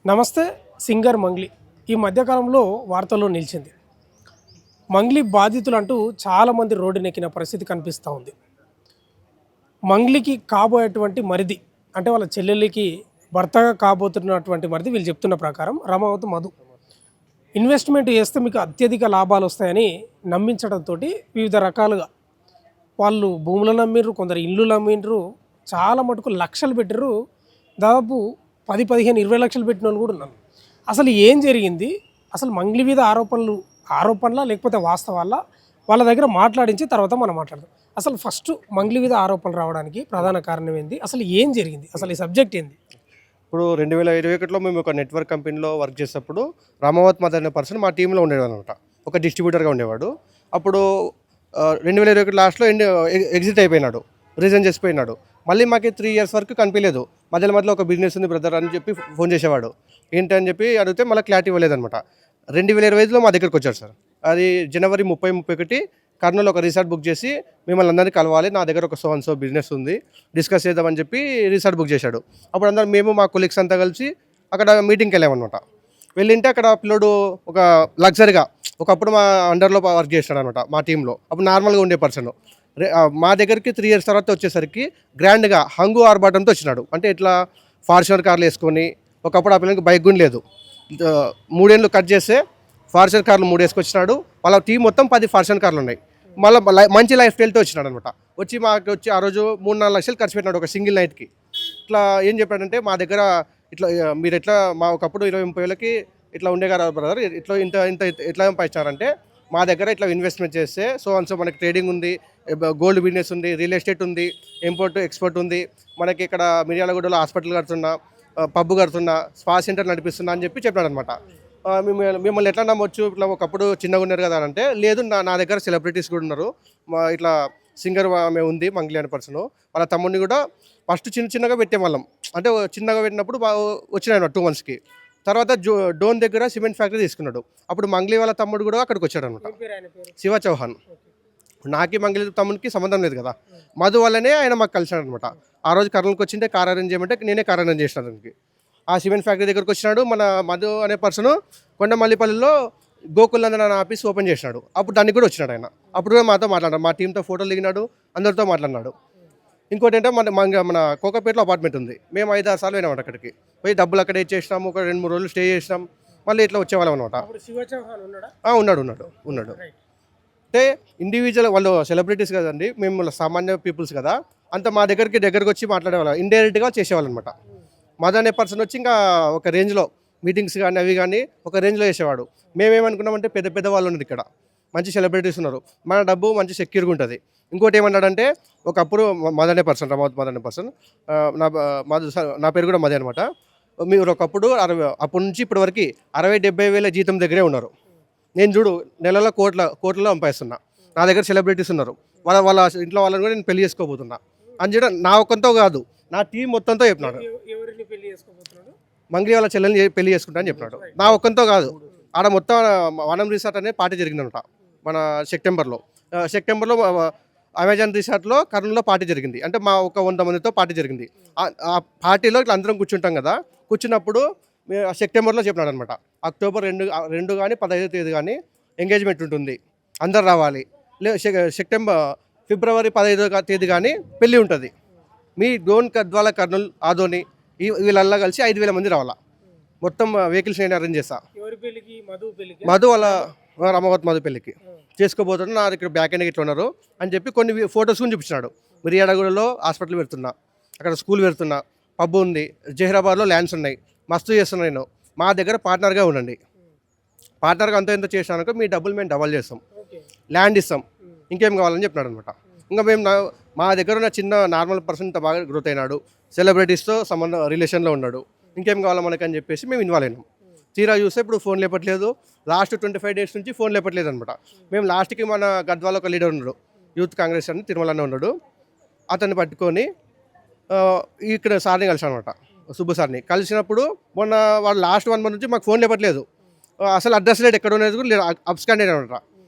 నమస్తే. సింగర్ మంగ్లీ ఈ మధ్యకాలంలో వార్తల్లో నిలిచింది. మంగ్లీ బాధితులు అంటూ చాలామంది రోడ్డునెక్కిన పరిస్థితి కనిపిస్తూ ఉంది. మంగ్లీకి కాబోయేటువంటి మరిది అంటే వాళ్ళ చెల్లెలికి భర్తగా కాబోతున్నటువంటి మరిది వీళ్ళు చెప్తున్న ప్రకారం రమావతి మధు ఇన్వెస్ట్మెంట్ చేస్తే మీకు అత్యధిక లాభాలు వస్తాయని నమ్మించడంతో వివిధ రకాలుగా వాళ్ళు భూములను అమ్మిర్రు, కొందరు ఇల్లు అమ్మిండ్రు, చాలా మటుకు లక్షలు పెట్టిర్రు. దాదాపు 10-15-20 లక్షలు పెట్టిన వాళ్ళు కూడా ఉన్నారు. అసలు ఏం జరిగింది? అసలు మంగ్లీ మీద ఆరోపణలా లేకపోతే వాస్తవాలా? వాళ్ళ దగ్గర మాట్లాడించి తర్వాత మనం మాట్లాడదాం. అసలు ఫస్ట్ మంగ్లీ మీద ఆరోపణలు రావడానికి ప్రధాన కారణం ఏంది? అసలు ఏం జరిగింది? అసలు ఈ సబ్జెక్ట్ ఏంది? ఇప్పుడు 2021లో మేము ఒక నెట్వర్క్ కంపెనీలో వర్క్ చేసేటప్పుడు రామావత్ మదర్ అనే పర్సన్ మా టీంలో ఉండేవాడు అనమాట. ఒక డిస్ట్రిబ్యూటర్గా ఉండేవాడు. అప్పుడు 2021 లాస్ట్లో ఎగ్జిట్ అయిపోయినాడు, రిజైన్ చేసిపోయినాడు. మళ్ళీ మాకు 3 ఇయర్స్ వరకు కనిపించలేదు. మధ్యలో ఒక బిజినెస్ ఉంది బ్రదర్ అని చెప్పి ఫోన్ చేసేవాడు. ఏంటని చెప్పి అడిగితే మళ్ళీ క్లారిటీ ఇవ్వలేదనమాట. 2025లో మా దగ్గరికి వచ్చాడు సార్. అది జనవరి 30-31 కర్నూలు ఒక రిసార్ట్ బుక్ చేసి మిమ్మల్ని అందరినీ కలవాలి, నా దగ్గర ఒక సో బిజినెస్ ఉంది, డిస్కస్ చేద్దామని చెప్పి రిసార్ట్ బుక్ చేశాడు. అప్పుడు అందరం మేము మా కొలీగ్స్ అంతా కలిసి అక్కడ మీటింగ్కి వెళ్ళామన్నమాట. వెళ్ళింటే అక్కడ పిల్లడు ఒక లగ్జరీగా ఒకప్పుడు మా అండర్లో వర్క్ చేస్తాడు అనమాట మా టీంలో. అప్పుడు నార్మల్గా ఉండే పర్సన్ మా దగ్గరికి 3 ఇయర్స్ తర్వాత వచ్చేసరికి గ్రాండ్గా హంగు ఆర్బాటంతో వచ్చినాడు. అంటే ఇట్లా ఫార్చునర్ కార్లు వేసుకొని, ఒకప్పుడు ఆ పిల్లలకి బైక్ కూడా లేదు, 3 ఏళ్ళు కట్ చేస్తే ఫార్చునర్ కార్లు 3 వేసుకొచ్చినాడు. వాళ్ళ టీం మొత్తం 10 ఫార్చునర్ కార్లు ఉన్నాయి. మళ్ళీ మంచి లైఫ్ స్టైల్తో వచ్చినాడు అనమాట. వచ్చి ఆ రోజు 3-4 లక్షలు ఖర్చు పెట్టినాడు ఒక సింగిల్ నైట్కి. ఇట్లా ఏం చెప్పాడంటే మా దగ్గర ఇట్లా మీరు ఎట్లా మా ఒకప్పుడు 20-30 వేలకి ఇట్లా ఉండే కదా బ్రదర్, ఇట్లా ఇంత ఇంత ఎట్లా పంపించారంటే మా దగ్గర ఇట్లా ఇన్వెస్ట్మెంట్ చేస్తే సో మనకి ట్రేడింగ్ ఉంది, గోల్డ్ బిజినెస్ ఉంది, రియల్ ఎస్టేట్ ఉంది, ఇంపోర్ట్ ఎక్స్పోర్ట్ ఉంది, మనకి ఇక్కడ మిర్యాలగూడలో హాస్పిటల్ కడుతున్నా, పబ్బు కడుతున్నా, స్పా సెంటర్ నడిపిస్తున్నా అని చెప్పి చెప్పాడు అనమాట. మిమ్మల్ని ఎట్లా నమ్మొచ్చు, ఇట్లా ఒకప్పుడు చిన్నగా ఉన్నారు కదా అంటే, లేదు నా దగ్గర సెలబ్రిటీస్ కూడా ఉన్నారు, ఇట్లా సింగర్ ఆమె ఉంది మంగ్లీ అనే పర్సన్, వాళ్ళ తమ్ముడిని కూడా ఫస్ట్ చిన్నగా పెట్టే వాళ్ళం. అంటే చిన్నగా పెట్టినప్పుడు వచ్చినాయి 2 monthsకి. తర్వాత డోన్ దగ్గర సిమెంట్ ఫ్యాక్టరీ తీసుకున్నాడు. అప్పుడు మంగ్లీ వాళ్ళ తమ్ముడు కూడా అక్కడికి వచ్చాడు అనమాట, శివ చౌహాన్. నాకి మంగ్లీ తమ్ముడికి సంబంధం లేదు కదా, మధు వల్లనే ఆయన మాకు కలిసాడు అనమాట. ఆ రోజు కర్నూలుకి వచ్చింటే కార్ అరేంజ్ చేయమంటే నేనే కార్ అరేంజ్ చేసినాను దానికి. ఆ సిమెంట్ ఫ్యాక్టరీ దగ్గరకు వచ్చినాడు. మన మధు అనే పర్సన్ కొండమల్లిపల్లిలో గోకులందన ఆఫీస్ ఓపెన్ చేసినాడు. అప్పుడు దానికి కూడా వచ్చినాడు ఆయన. అప్పుడు కూడా మాతో మాట్లాడాడు, మా టీంతో ఫోటోలు దిగినాడు, అందరితో మాట్లాడినాడు. ఇంకోటి ఏంటంటే మన కోకపేటలో అపార్ట్మెంట్ ఉంది. మేము 5-6 సార్లు పోయినాం అక్కడికి. పోయి డబ్బులు అక్కడ ఇచ్చేసినాము, ఒక 2-3 రోజులు స్టే చేసినాం, మళ్ళీ ఇట్లా వచ్చేవాళ్ళం అనమాట. ఉన్నాడు. అంటే ఇండివిజువల్ వాళ్ళు సెలబ్రిటీస్ కదండి, మేము సామాన్య పీపుల్స్ కదా, అంత మా దగ్గరికి వచ్చి మాట్లాడేవాళ్ళం, ఇండైరెక్ట్గా చేసేవాళ్ళు అనమాట. మదర్ అనే పర్సన్ వచ్చి ఇంకా ఒక రేంజ్లో మీటింగ్స్ కానీ అవి కానీ ఒక రేంజ్లో చేసేవాడు. మేమేమనుకున్నామంటే పెద్ద వాళ్ళు ఉన్నారు ఇక్కడ, మంచి సెలబ్రిటీస్ ఉన్నారు, మన డబ్బు మంచి సెక్యూర్గా ఉంటుంది. ఇంకోటి ఏమన్నాడంటే, ఒకప్పుడు మదర్ అనే పర్సన్, రమావత్ మదర్ అనే పర్సన్, నా పేరు కూడా మదే అనమాట, మీరు ఒకప్పుడు అప్పటి నుంచి ఇప్పటి వరకు 60-70 వేల జీతం దగ్గరే ఉన్నారు, నేను చూడు నెలలో కోట్లలో సంపాదిస్తున్నా, నా దగ్గర సెలబ్రిటీస్ ఉన్నారు, వాళ్ళ ఇంట్లో వాళ్ళని కూడా నేను పెళ్లి చేసుకోబోతున్నా అని చెప్పి నా ఒక్కంతో కాదు నా టీం మొత్తంతో చెప్పినాడు. మంగ్లీ వాళ్ళ చెల్లెల్ని పెళ్లి చేసుకుంటా అని చెప్పినాడు. నా ఒక్కంతో కాదు, ఆడ మొత్తం వనం రిసార్ట్ అనే పార్టీ జరిగిందనమాట మన సెప్టెంబర్లో అమెజాన్ రిసార్ట్లో కర్నూలులో పార్టీ జరిగింది. అంటే మా ఒక 100 మందితో పార్టీ జరిగింది. ఆ పార్టీలో ఇట్లా అందరం కూర్చుంటాం కదా, కూర్చున్నప్పుడు సెప్టెంబర్లో చెప్పినాడు అనమాట, అక్టోబర్ 2 కానీ 15వ తేదీ కానీ ఎంగేజ్మెంట్ ఉంటుంది, అందరు రావాలి, ఫిబ్రవరి 15వ తేదీ కానీ పెళ్ళి ఉంటుంది, మీ డోన్ గద్వాల కర్నూలు ఆదోని వీళ్ళల్లా కలిసి 5,000 మంది రావాలా, మొత్తం వెహికల్స్ నేను అరేంజ్ చేస్తా. మధు వాళ్ళ రమావత్ మధు పెళ్ళికి చేసుకోబోతున్నా, నా దగ్గర బ్యాక్ ఎండ్ ఇట్లా ఉన్నారు అని చెప్పి కొన్ని ఫొటోస్ కూడా చూపించినాడు. మిర్యాలగూడలో హాస్పిటల్ పెడుతున్నా, అక్కడ స్కూల్ పెడుతున్నా, పబ్బు ఉంది, జహీరాబాద్లో ల్యాండ్స్ ఉన్నాయి, మస్తు చేస్తున్నా, నేను మా దగ్గర పార్ట్నర్గా ఉండండి, పార్ట్నర్గా ఎంత చేసినానుకో మీ డబ్బులు మేము డబల్ చేస్తాం, ల్యాండ్ ఇస్తాం, ఇంకేం కావాలని చెప్పినాడు అనమాట. ఇంకా మేము మా దగ్గర ఉన్న చిన్న నార్మల్ పర్సన్ ఇంత బాగా గ్రోత్ అయినాడు, సెలబ్రిటీస్తో సంబంధం రిలేషన్లో ఉన్నాడు, ఇంకేం కావాలా మనకని చెప్పేసి మేము ఇన్వాల్వ్ అయినాం. తీరా చూస్తే ఇప్పుడు ఫోన్ లేపట్లేదు, లాస్ట్ 25 డేస్ నుంచి ఫోన్ లేపట్లేదు అనమాట. మేము లాస్ట్కి మన గద్వాల ఒక లీడర్ ఉన్నాడు, యూత్ కాంగ్రెస్ అని తిరుమలనే ఉన్నాడు, అతన్ని పట్టుకొని ఇక్కడ సార్ని కలిసాను అనమాట, సుబ్బు సార్ని కలిసినప్పుడు మొన్న వాళ్ళు లాస్ట్ 1 month నుంచి మాకు ఫోన్ లేపట్లేదు, అసలు అడ్రస్ లేదు, ఎక్కడ ఉన్నది కూడా లేదు, అబ్స్కాండెడ్ అనమాట.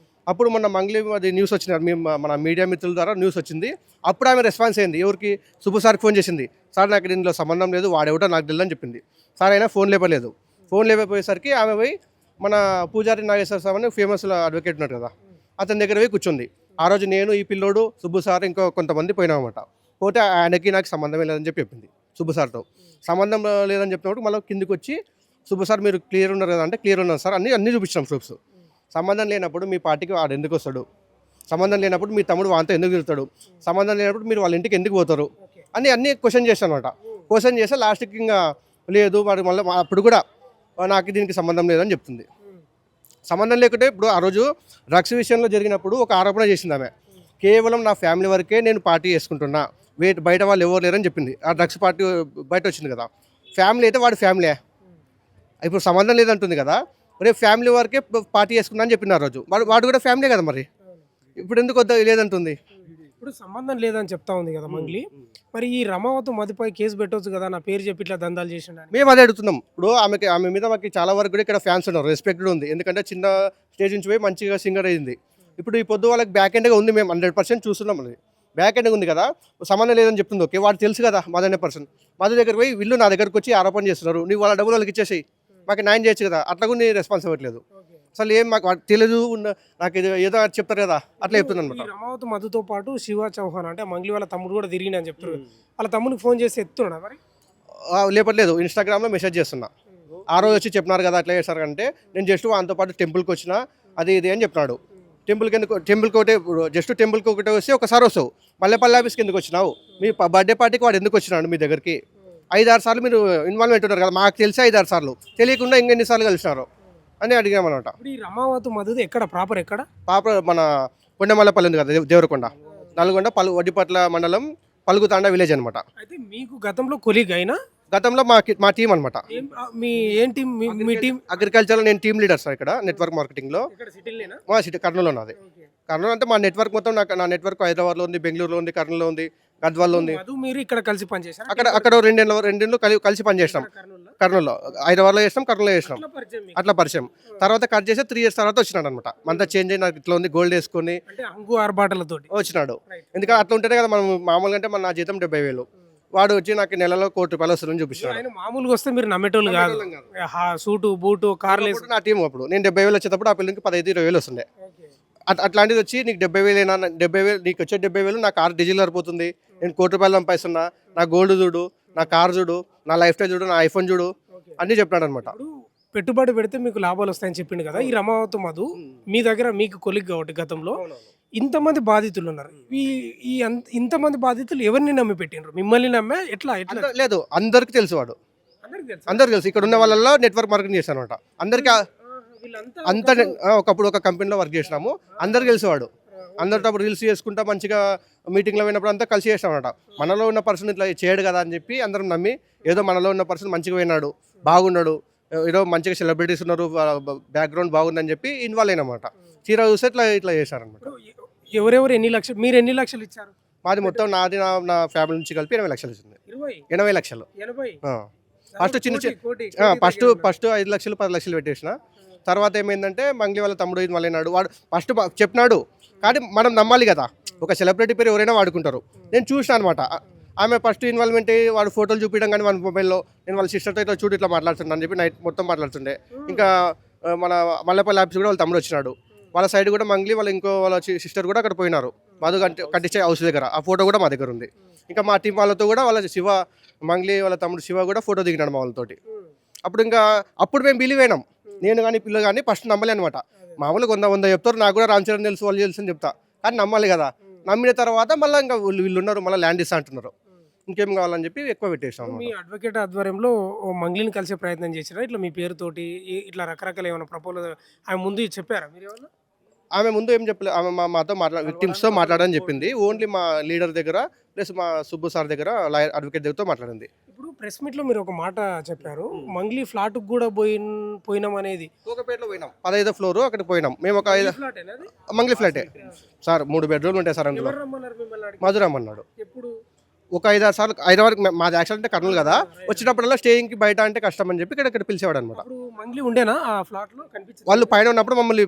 అప్పుడు మొన్న మంగ్లీ అది న్యూస్ వచ్చినారు, మేము మన మీడియా మిత్రుల ద్వారా న్యూస్ వచ్చింది. అప్పుడు ఆమె రెస్పాన్స్ అయింది, ఎవరికి, సుబ్బు సార్కి ఫోన్ చేసింది, సార్ నాకు దీనిలో సంబంధం లేదు, వాడేవిటో నాకు తెలియదని చెప్పింది. సార్ అయినా ఫోన్ లేపలేదు. ఫోన్ లేకపోయేసరికి ఆమె పోయి మన పూజారి నాగేశ్వర స్వామి అని ఫేమస్ అడ్వకేట్ ఉన్నాడు కదా, అతని దగ్గర పోయి కూర్చుంది. ఆ రోజు నేను, ఈ పిల్లోడు, సుబ్బు సార్, ఇంకో కొంతమంది పోయినామన్నమాట. పోతే ఆయనకి నాకు సంబంధం లేదని చెప్పి చెప్పింది సుబ్బు సార్తో. సంబంధం లేదని చెప్పినప్పుడు మళ్ళీ కిందికి వచ్చి, సుబ్బు సార్ మీరు క్లియర్ ఉన్నారు కదా అంటే, క్లియర్ ఉన్నారు సార్, అన్నీ చూపించాం ప్రూఫ్స్. సంబంధం లేనప్పుడు మీ పార్టీకి వాడు ఎందుకు వస్తాడు, సంబంధం లేనప్పుడు మీ తమ్ముడు వాంతో ఎందుకు తిరుగుతాడు, సంబంధం లేనప్పుడు మీరు వాళ్ళ ఇంటికి ఎందుకు పోతారు అని అన్నీ క్వశ్చన్ చేశాను అనమాట. క్వశ్చన్ చేస్తే లాస్ట్కి ఇంకా లేదు వాడు మళ్ళీ అప్పుడు కూడా నాకు దీనికి సంబంధం లేదని చెప్తుంది. సంబంధం లేకుంటే ఇప్పుడు ఆ రోజు డ్రగ్స్ విషయంలో జరిగినప్పుడు ఒక ఆరోపణ చేసింది ఆమె, కేవలం నా ఫ్యామిలీ వరకే నేను పార్టీ చేసుకుంటున్నా, బయట వాళ్ళు ఎవరు లేరని చెప్పింది. ఆ డ్రగ్స్ పార్టీ బయట వచ్చింది కదా, ఫ్యామిలీ అయితే వాడి ఫ్యామిలీ, ఇప్పుడు సంబంధం లేదంటుంది కదా, రేపు ఫ్యామిలీ వరకే పార్టీ చేసుకున్నా అని చెప్పింది ఆ రోజు. వాడు కూడా ఫ్యామిలీ కదా, మరి ఇప్పుడు ఎందుకు వద్ద లేదంటుంది. ఇప్పుడు సంబంధం లేదని చెప్తా ఉంది కదా మంగ్లీ, మరి ఈ రమావతి మధుపై కేసు పెట్టవచ్చు కదా, నా పేరు చెప్పి ఇట్లా దందాలు చేసిండు అని. మేము అదే అడుగుతున్నాం. ఇప్పుడు ఆమె మీద మాకు చాలా వరకు కూడా ఇక్కడ ఫ్యాన్స్ ఉన్నారు, రెస్పెక్టెడ్ ఉంది. ఎందుకంటే చిన్న స్టేజ్ నుంచి పోయి మంచిగా సింగర్ అయింది. ఇప్పుడు ఈ పొద్దు వాళ్ళకి బ్యాక్ ఎండ్గా ఉంది, మేము 100% చూస్తున్నాం. అది బ్యాక్ ఎండ్గా ఉంది కదా, సంబంధం లేదని చెప్తుంది. ఓకే, వాడు తెలుసు కదా మదర్ 100%. మదర్ దగ్గర పోయి వీళ్ళు నా దగ్గరకు వచ్చి ఆరోపణ చేస్తున్నారు, నువ్వు వాళ్ళ డబ్బులు వాళ్ళకి ఇచ్చేసి మాకు న్యాయం చేయొచ్చు కదా, అట్లా కూడా నీ రెస్పాన్స్ ఇవ్వట్లేదు. అసలు ఏం మాకు తెలియదు, నాకు ఏదో చెప్తారు కదా, అట్లా చెప్తున్నాను అనమాట. రమావతి మధుతో పాటు శివ చౌహాన్ అంటే మంగ్లీ వాళ్ళ తమ్ముడు కూడా తిరిగిన అని చెప్తారు. వాళ్ళ తమ్ముడికి ఫోన్ చేసి ఎత్తున్నాడా మరి? లేపట్లేదు, ఇన్స్టాగ్రామ్లో మెసేజ్ చేస్తున్నా. ఆ రోజు వచ్చి చెప్పినారు కదా అట్లా చేస్తారు అంటే, నేను జస్ట్ వాళ్ళతో పాటు టెంపుల్కి వచ్చిన అది ఇది అని చెప్పినాడు. టెంపుల్కి ఒకటే, జస్ట్ టెంపుల్కి ఒకటే వస్తే ఒకసారి వస్తావు, మల్లెపల్లి ఆఫీస్కి ఎందుకు వచ్చినావు, మీ బర్త్డే పార్టీకి వాడు ఎందుకు వచ్చినాడు మీ దగ్గరికి, 5-6 సార్లు మీరు ఇన్వాల్వ్మెంట్ ఉన్నారు కదా, మాకు తెలిసి 5-6 సార్లు, తెలియకుండా ఇంకెన్నిసార్లు కలిసినారు అని అడిగామన్నమాట. ఈ రమావతి మధుది ఎక్కడ ప్రాపర్ ఎక్కడ? మన కొండమల్లపల్లి ఉంది కదా దేవరకొండ, నల్గొండ వడ్డిపట్ల మండలం పలుగుతాండ విలేజ్ అనమాట. అయితే మీకు గతంలో కొలీగ్ అయినా, గతంలో మా టీం అనమాట. మీ ఏం టీం? మీ టీం అగ్రికల్చర్లో నేను టీమ్ లీడర్ సార్ ఇక్కడ నెట్వర్క్ మార్కెటింగ్లో. మా సిటీ కర్నూలు ఉన్నది. కర్నూలు అంటే మా నెట్వర్క్ మొత్తం నా నెట్వర్క్ హైదరాబాద్లో ఉంది, బెంగళూరులో ఉంది, కర్నూలులో ఉంది, గద్వాల్లో ఉంది. మీరు ఇక్కడ కలిసి పనిచేశారు? అక్కడ రెండేళ్ళు కలిసి పనిచేసినాం. కర్నూలులో, హైదరాబాద్లో చేసినాం, కర్నూలులో చేసినాం. అట్లా పరిచయం. తర్వాత కట్ చేసి 3 years తర్వాత వచ్చినాడు అనమాట. అంతా చేంజ్ అయినా ఇట్లా ఉంది, గోల్డ్ వేసుకొని వచ్చినాడు. ఎందుకంటే అట్లా ఉంటేనే కదా మనం మామూలుగా అంటే నా జీతం 70,000, వాడు వచ్చి నాకు నెలలో ₹1,00,00,000 వస్తుందని చూపిస్తున్నాడు. మామూలుగా వస్తే మీరు నమ్మేటోళ్ళు కాదు, సూటు బూటు కార్లు. నా టీం అప్పుడు నేను 70,000 వచ్చేటప్పుడు ఆ పిల్లలకి 15-20,000 వస్తుండే. అట్లాంటిది వచ్చి నీకు 70,000 నీకు వచ్చే 70,000 నా కార్ డీజిల్ సరిపోతుంది, నేను ₹1,00,00,000 సంపాదిస్తున్నా, నా గోల్డ్ చూడు, నా కార్ చూడు, నా లైఫ్ స్టైల్ చూడు, నా ఐఫోన్ చూడు అన్నీ చెప్పినాడు అనమాట. పెట్టుబడి పెడితే మీకు లాభాలు వస్తాయని చెప్పిండు కదా ఈ రమావతి మధు. మీ దగ్గర మీకు కొలిగ్ కాబట్టి గతంలో ఇంతమంది బాధితులు ఉన్నారు, ఇంతమంది బాధితులు ఎవరిని నమ్మి పెట్టినారు? మిమ్మల్ని నమ్మే? ఎట్లా లేదు, అందరికి తెలుసు, వాడు అందరికి తెలుసు. ఇక్కడ ఉన్న వాళ్ళలో నెట్వర్క్ మార్కెటింగ్ చేశాను అనమాట. అందరికి అంతా ఒకప్పుడు ఒక కంపెనీలో వర్క్ చేసినాము, అందరికి తెలుసు వాడు. అందరితో రీల్స్ చేసుకుంటా మంచిగా మీటింగ్లో పోయినప్పుడు అంతా కలిసి చేస్తాం అనమాట. మనలో ఉన్న పర్సన్ ఇట్లా చేయడు కదా అని చెప్పి అందరం నమ్మి, ఏదో మనలో ఉన్న పర్సన్ మంచిగా పోయినాడు, బాగున్నాడు, ఏదో మంచిగా సెలబ్రిటీస్ ఉన్నారు, బ్యాక్గ్రౌండ్ బాగుందని చెప్పి ఇన్వాల్వ్ అయినమాట. తీరా చూస్తే ఇట్లా చేశారనమాట. ఎవరెవరు ఎన్ని లక్షలు, మీరు ఎన్ని లక్షలు ఇచ్చారు? మాది మొత్తం నాది నా ఫ్యామిలీ నుంచి కలిపి 80 లక్షలు ఇచ్చింది. 80 లక్షలు. ఫస్ట్ 5 లక్షలు 10 లక్షలు పెట్టేసిన. తర్వాత ఏమైందంటే మంగ్లీ వాళ్ళ తమ్ముడు ఇన్వాల్వ్ వాడు ఫస్ట్ చెప్పినాడు, కానీ మనం నమ్మాలి కదా, ఒక సెలబ్రిటీ పేరు ఎవరైనా వాడుకుంటారు. నేను చూసిన అనమాట, ఆమె ఫస్ట్ ఇన్వాల్వ్మెంట్ అయ్యి వాడు ఫోటోలు చూపించడం కానీ వాళ్ళ మొబైల్లో, నేను వాళ్ళ సిస్టర్తో ఇట్లా చూడు ఇట్లా మాట్లాడుతున్నాను అని చెప్పి నైట్ మొత్తం మాట్లాడుతుండే. ఇంకా మన మల్లెపల్లి ఆఫీస్ కూడా వాళ్ళ తమ్ముడు వచ్చినాడు, వాళ్ళ సైడ్ కూడా మంగ్లీ వాళ్ళ సిస్టర్ కూడా అక్కడ పోయినారు మధు కట్టించే హౌస్ దగ్గర. ఆ ఫోటో కూడా మా దగ్గర ఉంది. ఇంకా మా టీం వాళ్ళతో కూడా వాళ్ళ మంగ్లీ వాళ్ళ తమ్ముడు శివ కూడా ఫోటో దిగినాడు మా వాళ్ళతోటి. అప్పుడు మేము బిలీవ్ అయినాం, నేను కానీ పిల్లలు కానీ ఫస్ట్ నమ్మలే అనమాట. మామూలుగా 100 చెప్తారు, నాకు కూడా రామ్ చరణ్ తెలుసు, వాళ్ళు తెలుసు అని చెప్తా, కానీ నమ్మాలి కదా. నమ్మిన తర్వాత మళ్ళీ ఇంకా వీళ్ళు ఉన్నారు, మళ్ళీ ల్యాండ్ ఇస్తా అంటున్నారు, ఇంకేం కావాలని చెప్పి ఎక్కువ పెట్టేసాం. మీ అడ్వకేట్ ఆధ్వర్యంలో మంగ్లీని కలిసే ప్రయత్నం చేసినా ఇట్లా మీ పేరుతోటి ఇట్లా రకరకాల ఏమైనా ప్రపోజల్ ఆమె ముందు చెప్పారా మీరు ఏమన్నా? ఆమె ముందు ఏం చెప్పలేదు, ఆమె మాతో విక్టిమ్స్తో మాట్లాడని చెప్పింది. ఓన్లీ మా లీడర్ దగ్గర ప్లస్ మా సుబ్బు సార్ దగ్గర లాయర్ అడ్వకేట్ దగ్గరతో మాట్లాడింది. ఇప్పుడు ప్రెస్ మీట్లో మీరు ఒక మాట చెప్పారు, మంగ్లీ ఫ్లాట్కి కూడా పోయినాం అనేది. కోకపేటలో పోయినాం, 15వ ఫ్లోర్ అక్కడికి పోయినాం మేము. ఒక మంగ్లీ ఫ్లాటే సార్, 3 బెడ్రూమ్లు ఉంటాయి సార్ అందులో. మధురామ్ అన్నాడు. ఒక 5-6 సార్లు హైదరాబాద్, మాది యాక్చువల్ అంటే కర్నూలు కదా, వచ్చినప్పుడల్లా స్టేయింగ్కి బయట అంటే కష్టం అని చెప్పి ఇక్కడ పిలిచేవాడు అనమాట. వాళ్ళు పైన ఉన్నప్పుడు మమ్మల్ని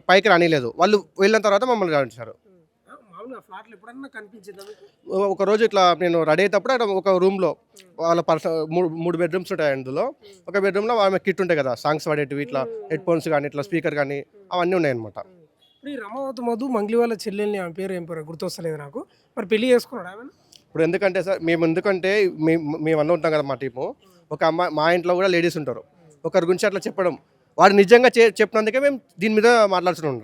పైకి రానిలేదు, వాళ్ళు వెళ్ళిన తర్వాత మమ్మల్ని రాణించారు. మామూలుగా ఫ్లాట్లు ఎప్పుడన్నా కనిపించిందా మీకు? ఒక రోజు ఇట్లా నేను రెడీ అయ్యేటప్పుడు అక్కడ ఒక రూమ్లో వాళ్ళ మూడు బెడ్రూమ్స్ ఉంటాయి అందులో. ఒక బెడ్రూమ్లో ఆమె కిట్ ఉంటాయి కదా, సాంగ్స్ పాడేటివి, ఇట్లా హెడ్ ఫోన్స్ కానీ ఇట్లా స్పీకర్ కానీ అవన్నీ ఉన్నాయన్నమాట. ఇప్పుడు ఈ రమావతి మధు మంగ్లీ వాళ్ళ చెల్లెల్ని, ఆమె పేరు ఏం పేరు గుర్తొస్తలేదు నాకు, మరి పెళ్లి చేసుకున్నాడు ఆమె? ఇప్పుడు ఎందుకంటే సార్ మేమన్నా ఉంటాం కదా మా టీము, ఒక అమ్మాయి మా ఇంట్లో కూడా లేడీస్ ఉంటారు. ఒకరి గురించి అట్లా చెప్పడం, వాడు నిజంగా చెప్పినందుకే మేము దీని మీద మాట్లాడుతున్నాం.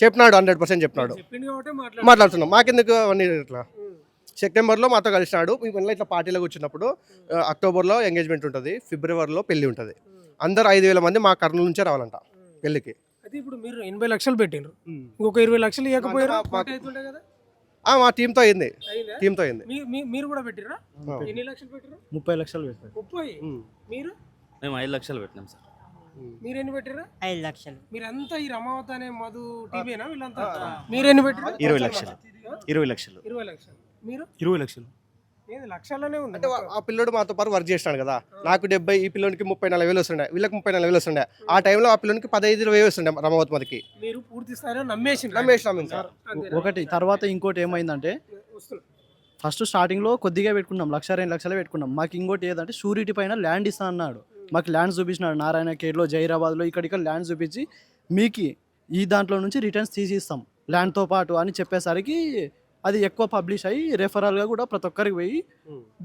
చెప్పినాడు 100% చెప్పినాడు, చెప్పింది కాబట్టి మాట్లాడుతున్నాం. మాకెందుకు అవన్నీ ఇట్లా. సెప్టెంబర్లో మాతో కలిసినాడు. మేము ఇట్లా పార్టీలో కూర్చున్నప్పుడు అక్టోబర్లో ఎంగేజ్మెంట్ ఉంటుంది, ఫిబ్రవరిలో పెళ్లి ఉంటుంది. అందరు 5,000 మంది మా కర్నూలు నుంచే రావాలంట పెళ్లికి. అయితే ఇప్పుడు మీరు 80 లక్షలు పెట్టిండ్రు, ఇంకొక 20 లక్షలు ఇవ్వకపోయారు కదా? మా టీంతో అయింది. టీంతో అయింది. మీరు కూడా పెట్టిరా? ఎన్ని లక్షలు పెట్టిరా? 30 లక్షలు పెట్టారు. 30. మీరు? మేము 5 లక్షలు పెట్టినాం సార్. మీరు ఎన్ని పెట్టిరా? 5 లక్షలు. మీరంతా ఈ రమావతి అనే మధు టీమేనా వీళ్ళంతా? మీరెన్ని పెట్టిరా? 20 లక్షలు. 20 లక్షలు. 20 లక్షలు. మీరు? 20 లక్షలు. ఏది లక్షల్లోనే ఉంది. అంటే ఆ పిల్లోడు మాతో పాటు వర్క్ చేస్తాడు కదా. నాకు 70, ఈ పిల్లోనికి 30-40 వస్తుండే, వీళ్ళకి 30-40 వస్తుండే. ఆ టైంలో ఆ పిల్లోనికి 15-20 వస్తుండే రమావతి మధుకి. మీరు పూర్తి స్థాయిలో నమ్మేసినాం. నమ్మేసినాం ఇంకా. ఒకటి తర్వాత ఇంకోటి ఏమైందంటే, ఫస్ట్ స్టార్టింగ్లో కొద్దిగా పెట్టుకున్నాం, 1-2 లక్షలే పెట్టుకున్నాం. మాకు ఇంకోటి ఏదంటే షూరిటీ పైన ల్యాండ్ ఇస్తా అన్నాడు. మాకు ల్యాండ్ చూపించినాడు నారాయణ ఖేడ్లో, జైరాబాద్లో, ఇక్కడ ల్యాండ్ చూపించి మీకు ఈ దాంట్లో నుంచి రిటర్న్స్ తీసిస్తాం ల్యాండ్తో పాటు అని చెప్పేసరికి అది ఎక్కువ పబ్లిష్ అయ్యి రెఫరల్గా కూడా ప్రతి ఒక్కరికి పోయి